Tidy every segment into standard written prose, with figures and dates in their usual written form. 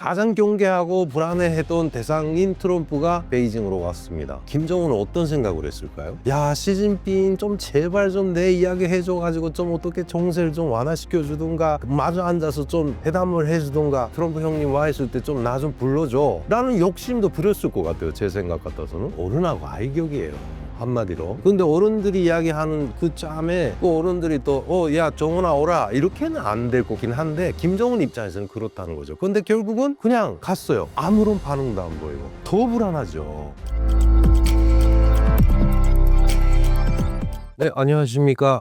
가장 경계하고 불안해했던 대상인 트럼프가 베이징으로 왔습니다. 김정은은 어떤 생각을 했을까요? 야, 시진핑 좀 제발 좀 내 이야기 해줘가지고 좀 어떻게 정세를 좀 완화시켜주든가, 마주 앉아서 좀 회담을 해주든가, 트럼프 형님 와 있을 때 좀 나 좀 불러줘 라는 욕심도 부렸을 것 같아요. 제 생각 같아서는 어른하고 아이격이에요, 한마디로. 근데 어른들이 이야기하는 그 짬에 그 어른들이 또 야 정훈아 오라 이렇게는 안 될 거긴 한데, 김정은 입장에서는 그렇다는 거죠. 근데 결국은 그냥 갔어요. 아무런 반응도 안 보이고. 더 불안하죠. 네, 안녕하십니까.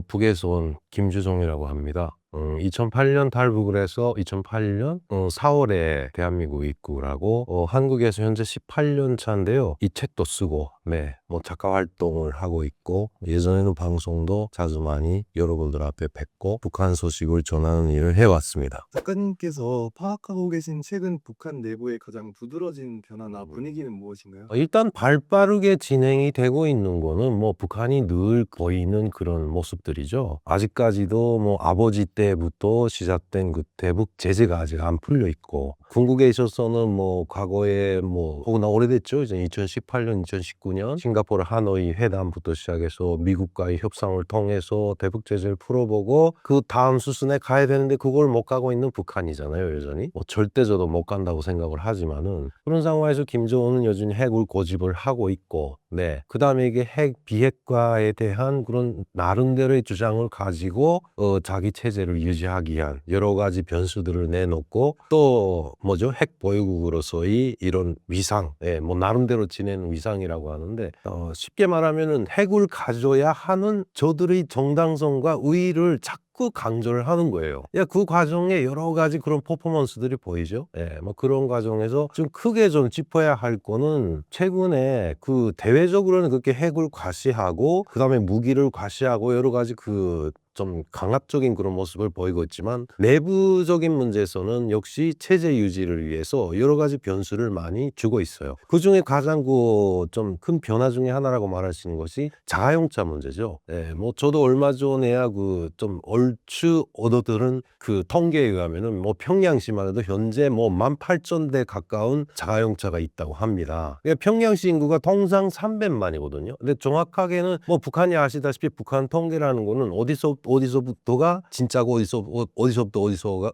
북에서 온 김주종이라고 합니다. 2008년 탈북을 해서 2008년 4월에 대한민국 입국을 하고, 한국에서 현재 18년 차인데요. 이 책도 쓰고, 네, 뭐 작가 활동을 하고 있고, 예전에는 방송도 자주 많이 여러분들 앞에 뵙고 북한 소식을 전하는 일을 해왔습니다. 작가님께서 파악하고 계신 최근 북한 내부의 가장 두드러진 변화나 분위기는 무엇인가요? 일단 발빠르게 진행이 되고 있는 거는 뭐 북한이 늘 보이는 그런 모습들이죠. 아직까지도 뭐 아버지 때부터 시작된 그 대북 제재가 아직 안 풀려 있고, 궁극에 있어서는 뭐 과거에 뭐 혹은 오래됐죠. 이제 2018년, 2019년 싱가포르 하노이 회담부터 시작해서 미국과의 협상을 통해서 대북 제재를 풀어보고 그 다음 수순에 가야 되는데 그걸 못 가고 있는 북한이잖아요, 여전히. 뭐 절대저도 못 간다고 생각을 하지만은, 그런 상황에서 김정은은 여전히 핵을 고집을 하고 있고, 네, 그 다음에 이게 핵 비핵화에 대한 그런 나름대로의 주장을 가지고 자기 체제를 유지하기 위한 여러 가지 변수들을 내놓고, 또 뭐죠, 핵 보유국으로서의 이런 위상, 뭐 나름대로 지내는 위상이라고 하는데, 쉽게 말하면은 핵을 가져야 하는 저들의 정당성과 의의를 자꾸 강조를 하는 거예요. 그 과정에 여러 가지 그런 퍼포먼스들이 보이죠. 뭐 그런 과정에서 좀 크게 좀 짚어야 할 거는, 최근에 그 대외적으로는 그렇게 핵을 과시하고 그다음에 무기를 과시하고 여러 가지 그 좀 강압적인 그런 모습을 보이고 있지만, 내부적인 문제에서는 역시 체제 유지를 위해서 여러 가지 변수를 많이 주고 있어요. 그 중에 가장 그 좀 큰 변화 중에 하나라고 말할 수 있는 것이 자가용차 문제죠. 뭐 저도 얼마 전에야 그 좀 얼추 얻어들은 그 통계에 의하면은 뭐 평양시만 해도 현재 뭐 18,000대 가까운 자가용차가 있다고 합니다. 평양시 인구가 통상 300만이거든요. 근데 정확하게는 뭐 북한이 아시다시피 북한 통계라는 거는 어디서부터가 진짜고 어디서부터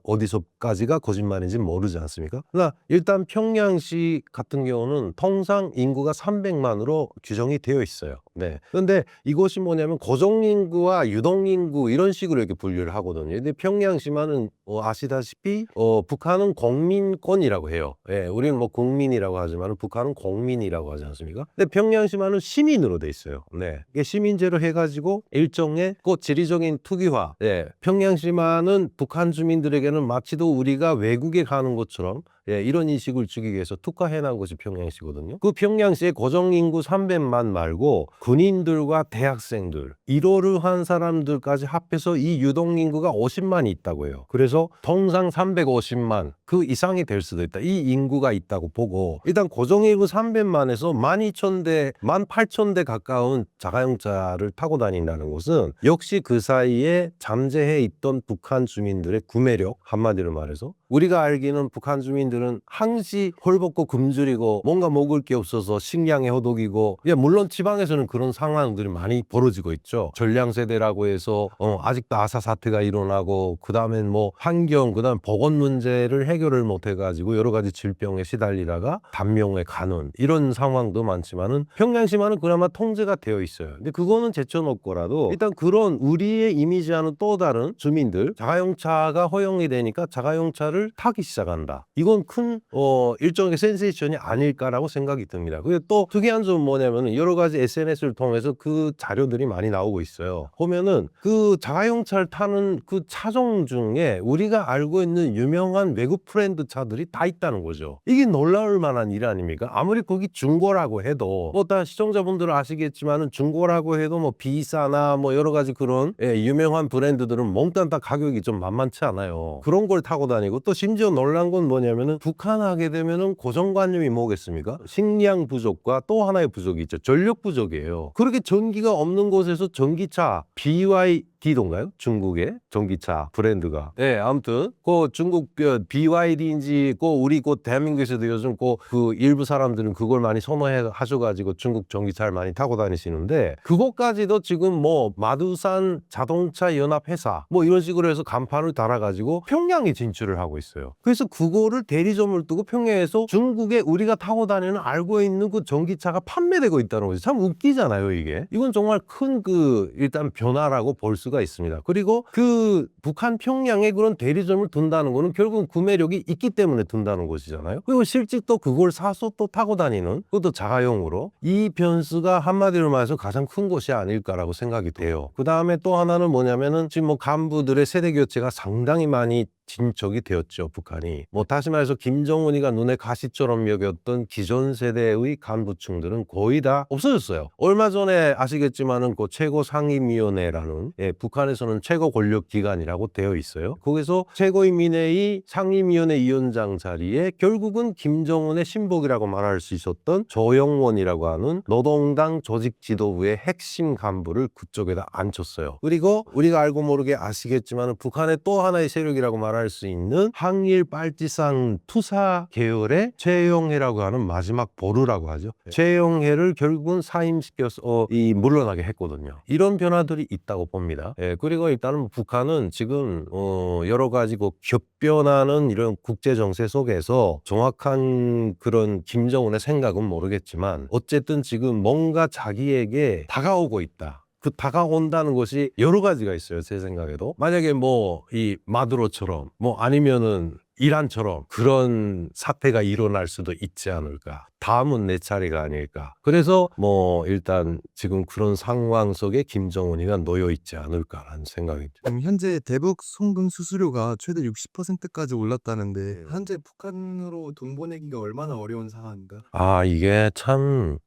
어디서까지가 거짓말인지 모르지 않습니까? 그러나 일단 평양시 같은 경우는 통상 인구가 300만으로 규정이 되어 있어요. 네. 그런데 이것이 뭐냐면 고정인구와 유동인구 이런 식으로 이렇게 분류를 하거든요. 근데 평양시만은 아시다시피 북한은 공민권이라고 해요. 우리는 뭐 국민이라고 하지만 북한은 공민이라고 하지 않습니까? 근데 평양시만은 시민으로 돼 있어요. 네. 이게 시민제로 해가지고 일종의 그 지리적인 투기화. 평양시만은 북한 주민들에게는 마치도 우리가 외국에 가는 것처럼 이런 인식을 주기 위해서 특화해놓은 것이 평양시거든요. 그 평양시의 고정인구 300만 말고 군인들과 대학생들, 일호를 한 사람들까지 합해서 이 유동인구가 50만이 있다고 해요. 그래서 통상 350만 그 이상이 될 수도 있다. 이 인구가 있다고 보고, 일단 고정인구 300만에서 12,000대, 18,000대 가까운 자가용차를 타고 다닌다는 것은 역시 그 사이에 잠재해 있던 북한 주민들의 구매력, 한마디로 말해서 우리가 알기는 북한 주민들은 항시 헐벗고 굶주리고 뭔가 먹을 게 없어서 식량의 허덕이고, 물론 지방에서는 그런 상황들이 많이 벌어지고 있죠. 전량세대라고 해서 아직도 아사 사태가 일어나고, 그 다음엔 뭐 환경, 그 다음 보건 문제를 해결을 못 해가지고 여러 가지 질병에 시달리다가 단명에 가는 이런 상황도 많지만은, 평양시만은 그나마 통제가 되어 있어요. 근데 그거는 제쳐놓고라도 일단 그런 우리의 이미지와는 또 다른 주민들, 자가용차가 허용이 되니까 자가용차를 타기 시작한다. 이건 큰 일종의 센세이션이 아닐까라고 생각이 듭니다. 그리고 또 특이한 점은 뭐냐면, 여러 가지 SNS를 통해서 그 자료들이 많이 나오고 있어요. 보면은 그 자가용차를 타는 그 차종 중에 우리가 알고 있는 유명한 외국 브랜드 차들이 다 있다는 거죠. 이게 놀라울 만한 일 아닙니까? 아무리 거기 중고라고 해도, 뭐 다 시청자분들은 아시겠지만은 중고라고 해도 뭐 비싸나 뭐 여러 가지 그런 유명한 브랜드들은 몽땅 다 가격이 좀 만만치 않아요. 그런 걸 타고 다니고, 또 심지어 놀란 건 뭐냐면은, 북한 하게 되면은 고정관념이 뭐겠습니까? 식량 부족과 또 하나의 부족이 있죠. 전력 부족이에요. 그렇게 전기가 없는 곳에서 전기차 BY 디도인가요? 중국의 전기차 브랜드가. 네, 아무튼 그 중국 BYD인지 그 우리 그 대한민국에서도 요즘 그 일부 사람들은 그걸 많이 선호해 하셔가지고 중국 전기차를 많이 타고 다니시는데 그것까지도 지금 뭐 마두산 자동차 연합 회사 뭐 이런 식으로 해서 간판을 달아가지고 평양에 진출을 하고 있어요. 그래서 그거를 대리점을 두고 평양에서 중국에 우리가 타고 다니는 알고 있는 그 전기차가 판매되고 있다는 거죠. 참 웃기잖아요, 이게. 이건 정말 큰 일단 변화라고 볼 수가 있습니다. 그리고 그 북한 평양에 그런 대리점을 둔다는 거는 결국은 구매력이 있기 때문에 둔다는 것이잖아요. 그리고 실제 또 그걸 사서 또 타고 다니는 그것도 자가용으로 이 변수가 한마디로 말해서 가장 큰 것이 아닐까라고 생각이 돼요. 그 다음에 또 하나는 뭐냐면은 지금 뭐 간부들의 세대 교체가 상당히 많이 진척이 되었죠, 북한이. 뭐 다시 말해서 김정은이가 눈에 가시처럼 여겼던 기존 세대의 간부층들은 거의 다 없어졌어요. 얼마 전에 아시겠지만은 그 최고상임위원회라는 북한에서는 최고 권력 기관이라고 되어 있어요. 거기서 최고인민회의 상임위원회 위원장 자리에 결국은 김정은의 신복이라고 말할 수 있었던 조영원이라고 하는 노동당 조직 지도부의 핵심 간부를 그쪽에다 앉혔어요. 그리고 우리가 알고 모르게 아시겠지만은 북한의 또 하나의 세력이라고 말할 수 있는 항일 빨치산 투사 계열의 최영해라고 하는 마지막 보루라고 하죠. 최영해를 결국은 사임시켜서 물러나게 했거든요. 이런 변화들이 있다고 봅니다. 그리고 일단은 북한은 지금 여러 가지 격변하는 이런 국제 정세 속에서 정확한 그런 김정은의 생각은 모르겠지만 어쨌든 지금 뭔가 자기에게 다가오고 있다. 그 다가온다는 것이 여러 가지가 있어요, 제 생각에도. 만약에 뭐 이 마두로처럼 뭐 아니면은 이란처럼 그런 사태가 일어날 수도 있지 않을까. 다음은 내 차례가 아닐까. 그래서 뭐 일단 지금 그런 상황 속에 김정은이가 놓여 있지 않을까라는 생각이 듭니다. 현재 대북 송금 수수료가 최대 60%까지 올랐다는데 현재 북한으로 돈 보내기가 얼마나 어려운 상황인가? 아, 이게 참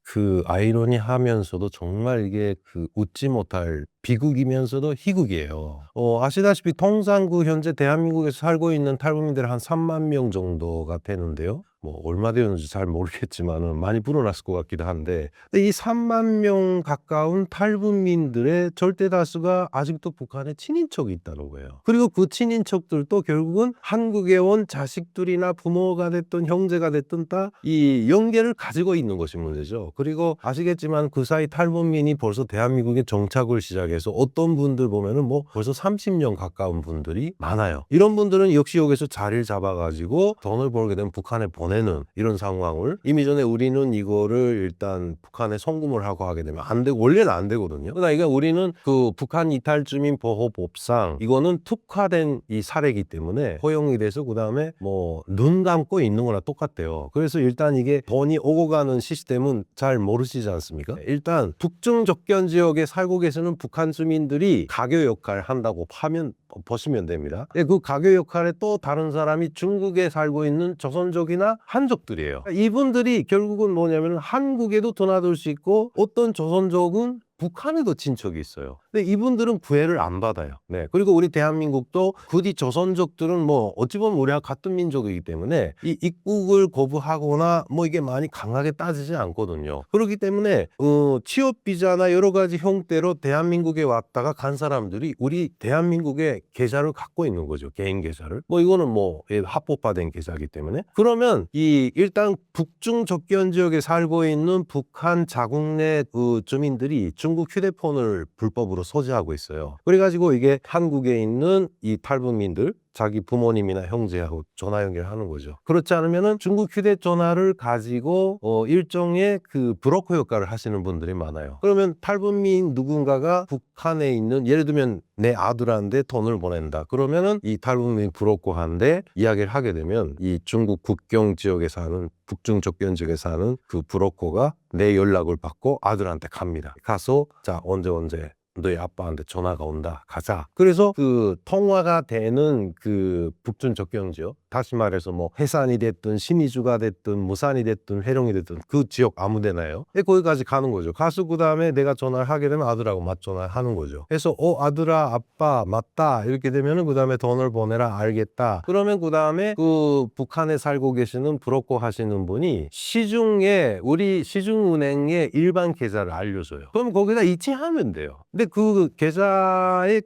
아이러니하면서도 정말 이게 웃지 못할 비극이면서도 희극이에요. 아시다시피 통상 현재 대한민국에서 살고 있는 탈북민들 한 3만 명 정도가 되는데요. 뭐 얼마 되었는지 잘 모르겠지만은 많이 불어났을 것 같기도 한데 이 3만 명 가까운 탈북민들의 절대 다수가 아직도 북한에 친인척이 있다는 거예요. 그리고 그 친인척들도 결국은 한국에 온 자식들이나 부모가 됐든 형제가 됐든 다 이 연계를 가지고 있는 것이 문제죠. 그리고 아시겠지만 그 사이 탈북민이 벌써 대한민국에 정착을 시작해서 어떤 분들 보면은 뭐 벌써 30년 가까운 분들이 많아요. 이런 분들은 역시 여기서 자리를 잡아가지고 돈을 벌게 되면 북한에 보내는 이런 상황을 이미 전에 우리는 이거를 일단 북한에 송금을 하고 하게 되면 안 되고 원래는 안 되거든요. 그러니까 우리는 그 북한 이탈주민 보호법상 이거는 특화된 이 사례이기 때문에 허용이 돼서 그 다음에 뭐 눈 감고 있는 거나 똑같대요. 그래서 일단 이게 돈이 오고 가는 시스템은 잘 모르시지 않습니까? 일단 북중 접견 지역에 살고 계시는 북한 주민들이 가교 역할을 한다고 보시면 됩니다. 그 가교 역할에 또 다른 사람이 중국에 살고 있는 조선족이나 한족들이에요. 이분들이 결국은 뭐냐면 한국에도 드나들 수 있고 어떤 조선족은 북한에도 친척이 있어요. 근데 이분들은 구애를 안 받아요. 네. 그리고 우리 대한민국도 부디 조선족들은 뭐 어찌 보면 우리와 같은 민족이기 때문에 이 입국을 거부하거나 뭐 이게 많이 강하게 따지지 않거든요. 그렇기 때문에 취업 비자나 여러 가지 형태로 대한민국에 왔다가 간 사람들이 우리 대한민국의 계좌를 갖고 있는 거죠. 개인 계좌를. 뭐 이거는 뭐 합법화된 계좌이기 때문에. 그러면 일단 북중 접견 지역에 살고 있는 북한 자국 내 주민들이 중국 휴대폰을 불법으로 소지하고 있어요. 그래가지고 이게 한국에 있는 이 탈북민들 자기 부모님이나 형제하고 전화 연결하는 거죠. 그렇지 않으면은 중국 휴대전화를 가지고 일종의 그 브로커 역할을 하시는 분들이 많아요. 그러면 탈북민 누군가가 북한에 있는 예를 들면 내 아들한테 돈을 보낸다. 그러면은 이 탈북민 브로커한테 이야기를 하게 되면 이 중국 국경 지역에 사는 북중 접견 지역에 사는 그 브로커가 내 연락을 받고 아들한테 갑니다. 가서 자 언제 너희 아빠한테 전화가 온다. 가자. 그래서 그 통화가 되는 그 북중 접경 지역, 다시 말해서 뭐 해산이 됐든 신의주가 됐든 무산이 됐든 회룡이 됐든 그 지역 아무데나요. 거기까지 가는 거죠. 가서 그 다음에 내가 전화를 하게 되면 아들하고 맞전화를 하는 거죠. 그래서 아들아 아빠 맞다 이렇게 되면은 그 다음에 돈을 보내라 알겠다. 그러면 그 다음에 그 북한에 살고 계시는 브로커 하시는 분이 시중에 우리 시중은행의 일반 계좌를 알려줘요. 그럼 거기다 이체하면 돼요. 근데 그 계좌의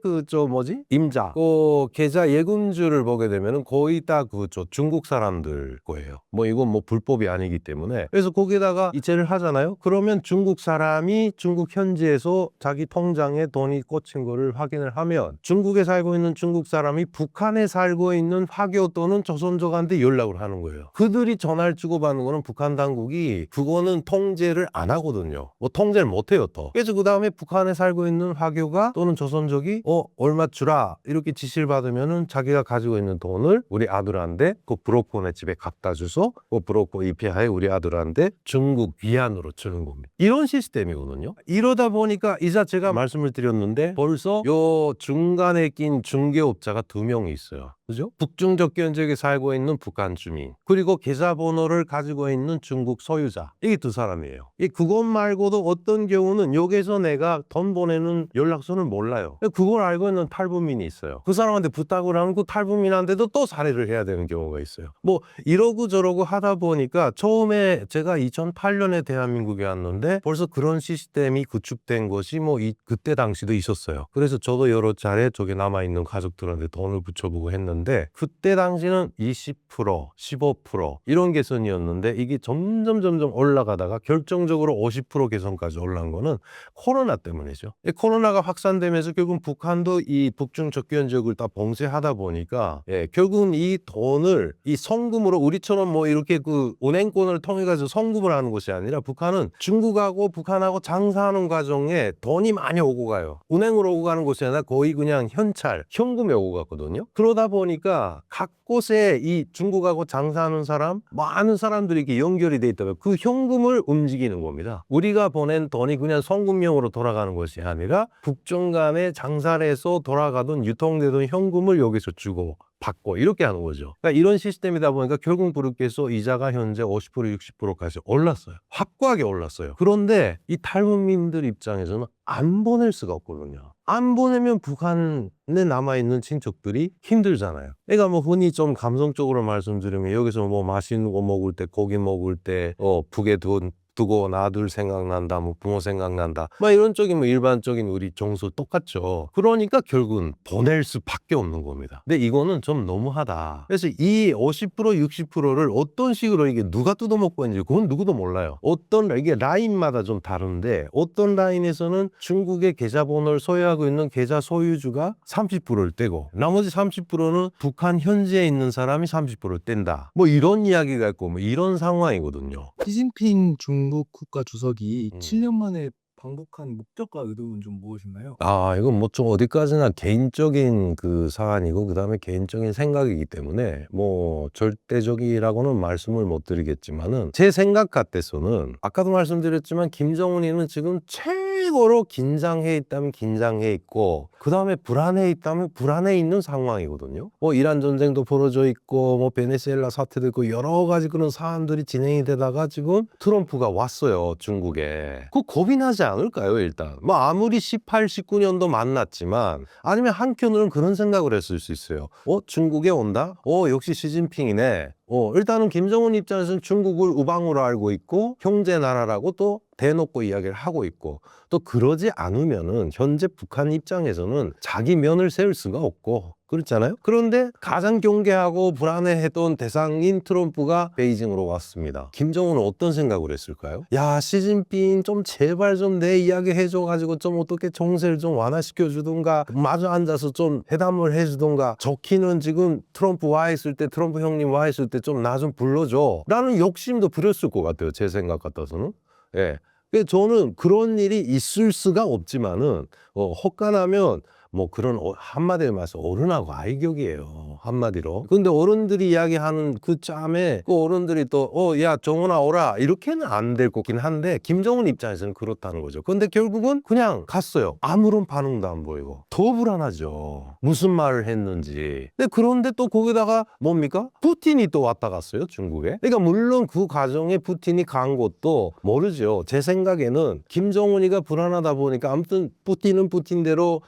임자, 그 계좌 예금주를 보게 되면은 거의 다 중국 사람들 거예요. 뭐 이건 뭐 불법이 아니기 때문에. 그래서 거기다가 이체를 하잖아요. 그러면 중국 사람이 중국 현지에서 자기 통장에 돈이 꽂힌 거를 확인을 하면 중국에 살고 있는 중국 사람이 북한에 살고 있는 화교 또는 조선족한테 연락을 하는 거예요. 그들이 전화를 주고받는 거는 북한 당국이 그거는 통제를 안 하거든요. 뭐 통제를 못 해요 또. 그래서 그 다음에 북한에 살고 있는 화교가 또는 조선족이 얼마 주라 이렇게 지시를 받으면은 자기가 가지고 있는 돈을 우리 아들한테 그 브로커네 집에 갖다 줘서 그 브로커 입회하에 우리 아들한테 중국 위안으로 주는 겁니다. 이런 시스템이거든요. 이러다 보니까 이자 제가 말씀을 드렸는데 벌써 요 중간에 낀 중개업자가 2명이 있어요. 그죠? 북중적견 지역에 살고 있는 북한 주민, 그리고 계좌번호를 가지고 있는 중국 소유자, 이게 2사람이에요. 그것 말고도 어떤 경우는 여기서 내가 돈 보내는 연락처는 몰라요. 그걸 알고 있는 탈북민이 있어요. 그 사람한테 부탁을 하는 그 탈북민한테도 또 살해를 해야 되는 경우가 있어요. 뭐 이러고 저러고 하다 보니까 처음에 제가 2008년에 대한민국에 왔는데 벌써 그런 시스템이 구축된 것이 그때 당시도 있었어요. 그래서 저도 여러 차례 저기 남아있는 가족들한테 돈을 붙여보고 했는데 그때 당시는 20%, 15% 이런 개선이었는데 이게 점점 올라가다가 결정적으로 50% 개선까지 올라간 거는 코로나 때문이죠. 코로나가 확산되면서 결국 북한도 이 북중 접견 지역을 다 봉쇄하다 보니까 결국은 이 돈을 이 송금으로 우리처럼 뭐 이렇게 그 은행권을 통해 가지고 송금을 하는 것이 아니라 북한은 중국하고 북한하고 장사하는 과정에 돈이 많이 오고 가요. 은행으로 오고 가는 것이 아니라 거의 그냥 현금이 오고 갔거든요. 그러다 보니까 각 곳에 이 중국하고 장사하는 사람, 많은 사람들이 이렇게 연결이 돼 있다면 그 현금을 움직이는 겁니다. 우리가 보낸 돈이 그냥 송금용으로 돌아가는 것이 아니라 북중 간에 장사를 해서 돌아가던 유통되던 현금을 여기서 주고 받고 이렇게 하는 거죠. 그러니까 이런 시스템이다 보니까 결국 그렇게 해서 이자가 현재 50%, 60%까지 올랐어요. 확고하게 올랐어요. 그런데 이 탈북민들 입장에서는 안 보낼 수가 없거든요. 안 보내면 북한에 남아있는 친척들이 힘들잖아요. 그러니까 뭐 흔히 좀 감성적으로 말씀드리면 여기서 뭐 맛있는 거 먹을 때, 고기 먹을 때 북에 두고 나둘 생각난다, 뭐 부모 생각난다, 막 이런 쪽이 뭐 일반적인 우리 정서 똑같죠. 그러니까 결국은 보낼 수밖에 없는 겁니다. 근데 이거는 좀 너무하다. 그래서 이 50%, 60%를 어떤 식으로 이게 누가 뜯어먹고 있는지 그건 누구도 몰라요. 이게 라인마다 좀 다른데 어떤 라인에서는 중국의 계좌번호를 소유하고 있는 계좌 소유주가 30%를 떼고 나머지 30%는 북한 현지에 있는 사람이 30%를 뗀다. 뭐 이런 이야기가 있고 뭐 이런 상황이거든요. 시진핑 중국 국가 주석이 음. 7년 만에 방북한 목적과 의도는 좀 무엇인가요? 이건 뭐 좀 어디까지나 개인적인 그 사안이고 그다음에 개인적인 생각이기 때문에 뭐 절대적이라고는 말씀을 못 드리겠지만은 제 생각 같아서는 아까도 말씀드렸지만 김정은이는 지금 최고로 긴장해 있다면 긴장해 있고 그다음에 불안해 있다면 불안해 있는 상황이거든요. 뭐 이란 전쟁도 벌어져 있고 뭐 베네수엘라 사태도 있고 여러 가지 그런 사안들이 진행이 되다가 지금 트럼프가 왔어요, 중국에. 그 겁이 나지 않을까요, 일단? 뭐 아무리 18, 19년도 만났지만 아니면 한켠으로는 그런 생각을 했을 수 있어요. 중국에 온다? 역시 시진핑이네. 일단은 김정은 입장에서는 중국을 우방으로 알고 있고 형제 나라라고 또 대놓고 이야기를 하고 있고 또 그러지 않으면은 현재 북한 입장에서는 자기 면을 세울 수가 없고 그렇잖아요. 그런데 가장 경계하고 불안해했던 대상인 트럼프가 베이징으로 왔습니다. 김정은은 어떤 생각을 했을까요? 야, 시진핑 좀 제발 좀 내 이야기 해줘가지고 좀 어떻게 정세를 좀 완화시켜 주던가 마주 앉아서 좀 회담을 해주던가 좋기는 지금 트럼프 와 있을 때 트럼프 형님 와 있을 때 좀 나 좀 불러줘 라는 욕심도 부렸을 것 같아요. 제 생각 같아서는. 예. 저는 그런 일이 있을 수가 없지만은 헛간하면 뭐 그런 한마디로 말해서 어른하고 아이격이에요. 한마디로. 근데 어른들이 이야기하는 그 짬에 그 어른들이 또 야 정훈아 오라 이렇게는 안 될 거긴 한데 김정은 입장에서는 그렇다는 거죠. 근데 결국은 그냥 갔어요. 아무런 반응도 안 보이고 더 불안하죠. 무슨 말을 했는지. 근데 그런데 또 거기다가 뭡니까? 푸틴이 또 왔다 갔어요, 중국에. 그러니까 물론 그 과정에 푸틴이 간 것도 모르죠. 제 생각에는 김정은이가 불안하다 보니까 아무튼 푸틴은 푸틴대로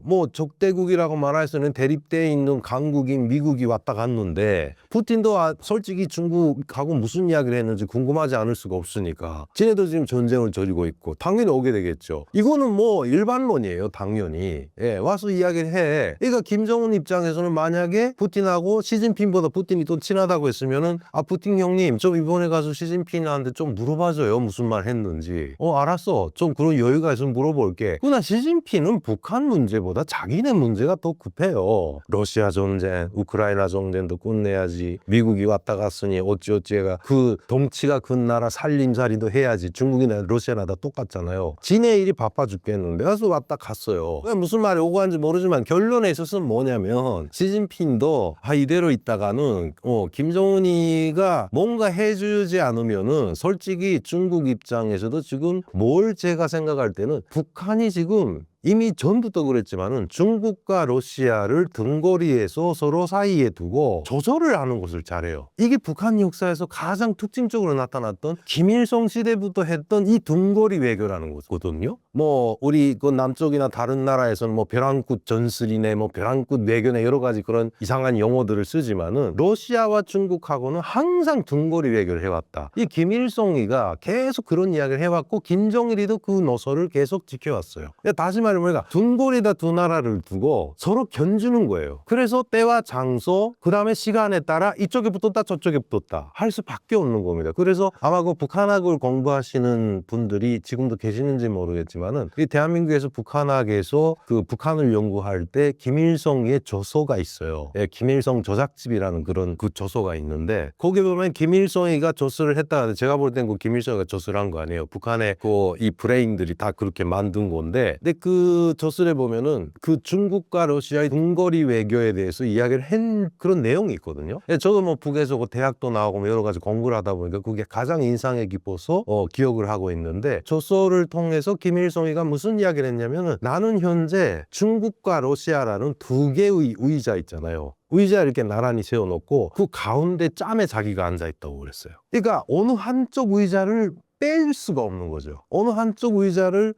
뭐 뭐 적대국이라고 말할 수 있는 대립대에 있는 강국인 미국이 왔다 갔는데 푸틴도 솔직히 중국하고 무슨 이야기를 했는지 궁금하지 않을 수가 없으니까 쟤네도 지금 전쟁을 벌이고 있고 당연히 오게 되겠죠. 이거는 뭐 일반론이에요. 당연히. 예, 와서 이야기를 해. 그러니까 김정은 입장에서는 만약에 푸틴하고 시진핑보다 푸틴이 또 친하다고 했으면은 푸틴 형님 좀 이번에 가서 시진핑한테 좀 물어봐줘요. 무슨 말 했는지. 알았어. 좀 그런 여유가 있으면 물어볼게. 그러나 시진핑은 북한 문제보다 자기네 문제가 더 급해요. 러시아 전쟁, 우크라이나 전쟁도 끝내야지. 미국이 왔다 갔으니 어찌어찌가 그 덩치가 큰 나라 살림살이도 해야지. 중국이나 러시아나 다 똑같잖아요. 지네 일이 바빠 죽겠는데 그래서 왔다 갔어요. 무슨 말이 오고 간지 모르지만 결론에 있어서는 뭐냐면 시진핑도 이대로 있다가는 김정은이가 뭔가 해주지 않으면은 솔직히 중국 입장에서도 지금 뭘 제가 생각할 때는 북한이 지금 이미 전부터 그랬지만은 중국과 러시아를 등거리에서 서로 사이에 두고 조절을 하는 것을 잘해요. 이게 북한 역사에서 가장 특징적으로 나타났던 김일성 시대부터 했던 이 등거리 외교라는 거거든요. 뭐 우리 그 남쪽이나 다른 나라에서는 뭐 벼랑끝 전술이네, 뭐 벼랑끝 외교네 여러 가지 그런 이상한 용어들을 쓰지만은 러시아와 중국하고는 항상 등거리 외교를 해왔다. 이 김일성이가 계속 그런 이야기를 해왔고 김정일이도 그 노선을 계속 지켜왔어요. 다시 말하면 우리가 등골에다 두 나라를 두고 서로 견주는 거예요. 그래서 때와 장소, 그 다음에 시간에 따라 이쪽에 붙었다 저쪽에 붙었다 할 수밖에 없는 겁니다. 그래서 아마 그 북한학을 공부하시는 분들이 지금도 계시는지 모르겠지만은 이 대한민국에서 북한학에서 그 북한을 연구할 때 김일성의 저서가 있어요. 예, 김일성 저작집이라는 그런 그 저서가 있는데 거기 보면 김일성이가 저서를 했다. 제가 볼 땐 그 김일성이가 저서를 한 거 아니에요. 북한의 그 이 브레인들이 다 그렇게 만든 건데 근데 그 저술에 보면은 그 중국과 러시아의 등거리 외교에 대해서 이야기를 한 그런 내용이 있거든요. 저도 뭐 북에서 그 대학도 나오고 뭐 여러 가지 공부를 하다 보니까 그게 가장 인상에 깊어서 기억을 하고 있는데 저서를 통해서 김일성이가 무슨 이야기를 했냐면은 나는 현재 중국과 러시아라는 두 개의 의자 있잖아요. 의자 이렇게 나란히 세워놓고 그 가운데 짬에 자기가 앉아있다고 그랬어요. 그러니까 어느 한쪽 의자를 뺄 수가 없는 거죠. 어느 한쪽 의자를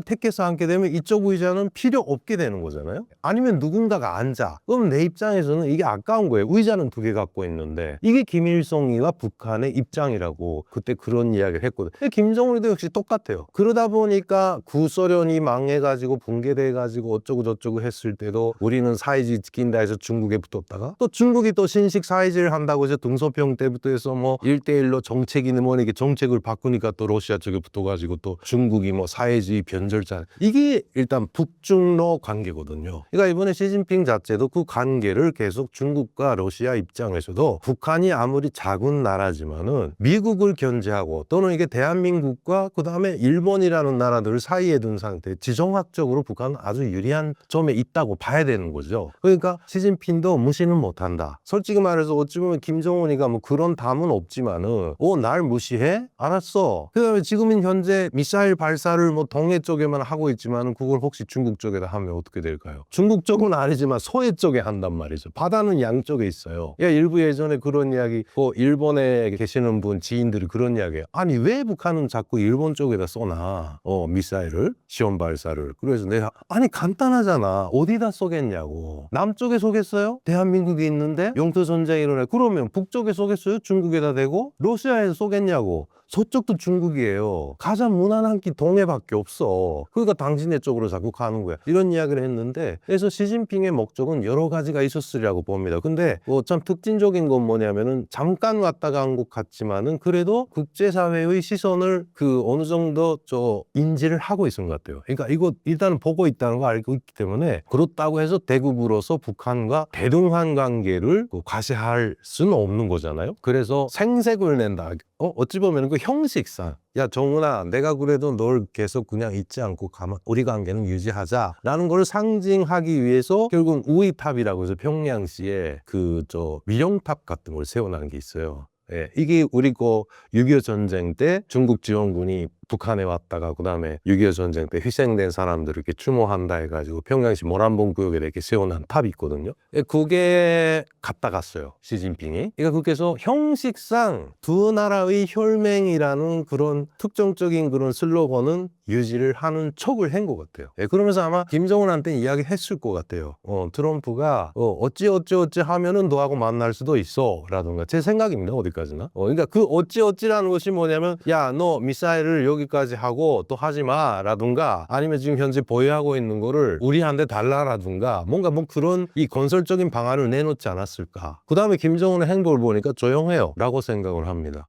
택해서 앉게 되면 이쪽 의자는 필요 없게 되는 거잖아요. 아니면 누군가가 앉아. 그럼 내 입장에서는 이게 아까운 거예요. 의자는 두 개 갖고 있는데 이게 김일성이와 북한의 입장이라고 그때 그런 이야기를 했거든요. 김정은이도 역시 똑같아요. 그러다 보니까 구소련이 망해가지고 붕괴돼가지고 어쩌고 저쩌고 했을 때도 우리는 사이지 지킨다 해서 중국에 붙었다가 또 중국이 또 신식 사이지를 한다고 해서 등소평 때부터 해서 뭐 1대1로 정책이니 뭐니 이렇게 정책을 바꾸니까 또 러시아 쪽에 붙어가지고 또 중국이 뭐 사회주의 변절자 이게 일단 북중러 관계거든요. 그러니까 이번에 시진핑 자체도 그 관계를 계속 중국과 러시아 입장에서도 북한이 아무리 작은 나라지만은 미국을 견제하고 또는 이게 대한민국과 그 다음에 일본이라는 나라들을 사이에 둔 상태 지정학적으로 북한은 아주 유리한 점에 있다고 봐야 되는 거죠. 그러니까 시진핑도 무시는 못한다. 솔직히 말해서 어찌 보면 김정은이가 뭐 그런 담은 없지만은 날 무시해? 알았어. 그다음에 지금은 현재 미사일 발사를 뭐 동해 쪽에만 하고 있지만 그걸 혹시 중국 쪽에다 하면 어떻게 될까요? 중국 쪽은 아니지만 서해 쪽에 한단 말이죠. 바다는 양쪽에 있어요. 일부 예전에 그런 이야기, 일본에 계시는 분 지인들이 그런 이야기해요. 아니 왜 북한은 자꾸 일본 쪽에다 쏘나? 미사일을 시험 발사를. 그래서 내가 아니 간단하잖아. 어디다 쏘겠냐고. 남쪽에 쏘겠어요? 대한민국이 있는데 영토 전쟁이 일어나. 그러면 북쪽에 쏘겠어요? 중국에다 대고 러시아에서 쏘겠냐고. 서쪽도 중국이에요. 가장 무난한 게 동해밖에 없어. 그러니까 당신네 쪽으로 자꾸 가는 거야. 이런 이야기를 했는데 그래서 시진핑의 목적은 여러 가지가 있었으리라고 봅니다. 근데 참 특징적인 건 뭐냐면은 잠깐 왔다 간 것 같지만은 그래도 국제사회의 시선을 어느 정도 인지를 하고 있는 것 같아요. 그러니까 이거 일단은 보고 있다는 거 알고 있기 때문에 그렇다고 해서 대국으로서 북한과 대등한 관계를 과시할 수는 없는 거잖아요. 그래서 생색을 낸다. 어찌 보면 그 형식상 야 정훈아 내가 그래도 널 계속 그냥 잊지 않고 우리 관계는 유지하자라는 걸 상징하기 위해서 결국 우이탑이라고 해서 평양시에 위령탑 같은 걸 세워놓은 게 있어요. 예, 이게 우리 6.25 전쟁 때 중국 지원군이 북한에 왔다가 그다음에 6.25 전쟁 때 희생된 사람들을 이렇게 추모한다 해가지고 평양시 모란봉구역에 이렇게 세워놓은 탑이 있거든요. 그게 갔다 갔어요, 시진핑이. 그러니까 그렇게해서 형식상 두 나라의 혈맹이라는 그런 특정적인 그런 슬로건은 유지를 하는 척을 한 것 같아요. 그러면서 아마 김정은한테 이야기했을 것 같아요. 트럼프가 어찌 하면은 너하고 만날 수도 있어 라든가, 제 생각입니다, 어디까지나. 그러니까 그 어찌라는 것이 뭐냐면, 야, 너 미사일을 여기까지 하고 또 하지 마 라든가, 아니면 지금 현재 보유하고 있는 거를 우리한테 달라라든가, 뭔가 뭐 그런 이 건설적인 방안을 내놓지 않았을까. 그 다음에 김정은의 행보를 보니까 조용해요 라고 생각을 합니다.